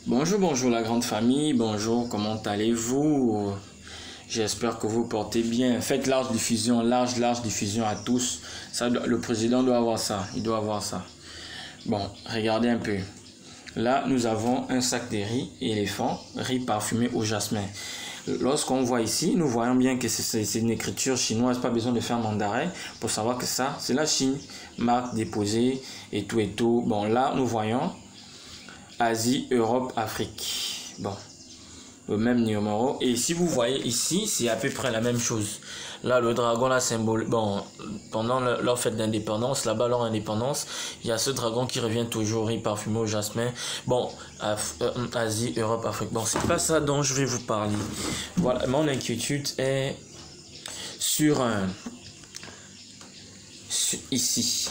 Bonjour, bonjour la grande famille, bonjour, comment allez-vous? J'espère que vous portez bien. Faites large diffusion à tous. Ça, le président doit avoir ça, il doit avoir ça. Bon, regardez un peu. Là, nous avons un sac de riz éléphant, riz parfumé au jasmin. Lorsqu'on voit ici, nous voyons bien que c'est une écriture chinoise, pas besoin de faire mandarin pour savoir que ça, c'est la Chine. Marque déposée et tout et tout. Bon, là, nous voyons Asie, Europe, Afrique. Bon, le même numéro. Et si vous voyez ici, c'est à peu près la même chose. Là, le dragon, la symbole. Bon, pendant leur fête d'indépendance, là-bas, leur indépendance, il y a ce dragon qui revient toujours, il parfumé au jasmin. Bon, Asie, Europe, Afrique. Bon, c'est pas ça dont je vais vous parler. Voilà, mon inquiétude est ici.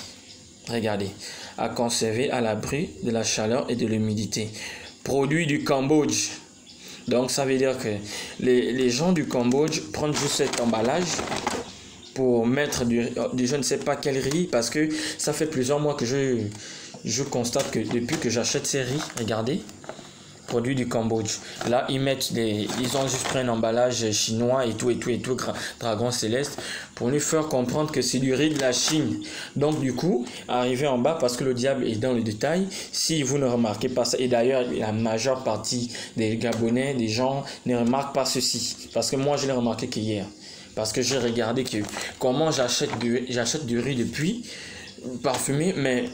Regardez, à conserver à l'abri de la chaleur et de l'humidité. Produit du Cambodge. Donc ça veut dire que les gens du Cambodge prennent juste cet emballage pour mettre du je ne sais pas quel riz, parce que ça fait plusieurs mois que je constate que depuis que j'achète ces riz, regardez, produits du Cambodge. Là, ils ont juste pris un emballage chinois et tout, dragon céleste, pour nous faire comprendre que c'est du riz de la Chine. Donc, du coup, arrivé en bas, parce que le diable est dans le détail, si vous ne remarquez pas ça, et d'ailleurs, la majeure partie des Gabonais, des gens, ne remarquent pas ceci. Parce que moi, je l'ai remarqué qu'hier. Parce que j'ai regardé comment j'achète du riz depuis parfumé, mais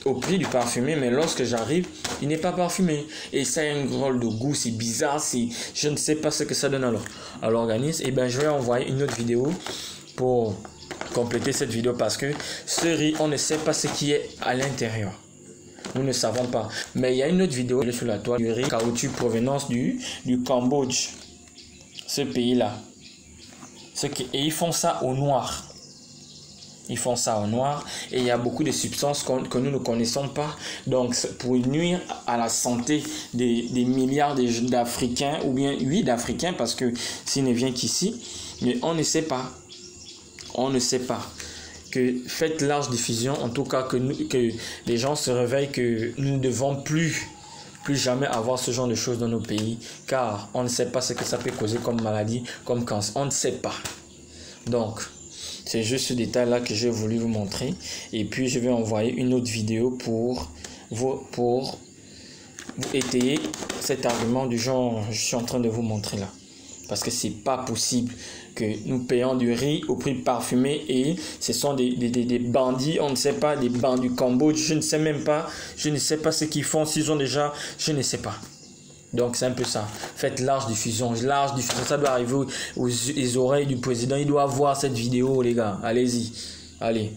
au prix du parfumé, mais lorsque j'arrive, il n'est pas parfumé. Et ça a un rôle de goût, c'est bizarre, je ne sais pas ce que ça donne à l'organisme. Et bien, je vais envoyer une autre vidéo pour compléter cette vidéo, parce que ce riz, on ne sait pas ce qui est à l'intérieur. Nous ne savons pas. Mais il y a une autre vidéo sur la toile du riz caoutchouc provenance du Cambodge. Ce pays-là. Et ils font ça au noir. Ils font ça au noir et il y a beaucoup de substances que nous ne connaissons pas. Donc, pour nuire à la santé des milliards d'Africains, ou bien oui d'Africains, parce que s'il ne vient qu'ici, mais on ne sait pas. On ne sait pas. Que faites large diffusion, en tout cas que les gens se réveillent, que nous ne devons plus jamais avoir ce genre de choses dans nos pays, car on ne sait pas ce que ça peut causer comme maladie, comme cancer. On ne sait pas. Donc, c'est juste ce détail-là que j'ai voulu vous montrer. Et puis, je vais envoyer une autre vidéo pour vous étayer cet argument du genre je suis en train de vous montrer là. Parce que c'est pas possible que nous payons du riz au prix parfumé et ce sont des bandits, on ne sait pas, des bandits du Cambodge, je ne sais même pas, je ne sais pas ce qu'ils font, s'ils ont déjà, je ne sais pas. Donc c'est un peu ça. Faites large diffusion, ça doit arriver aux oreilles du président. Il doit voir cette vidéo, les gars. Allez-y. Allez.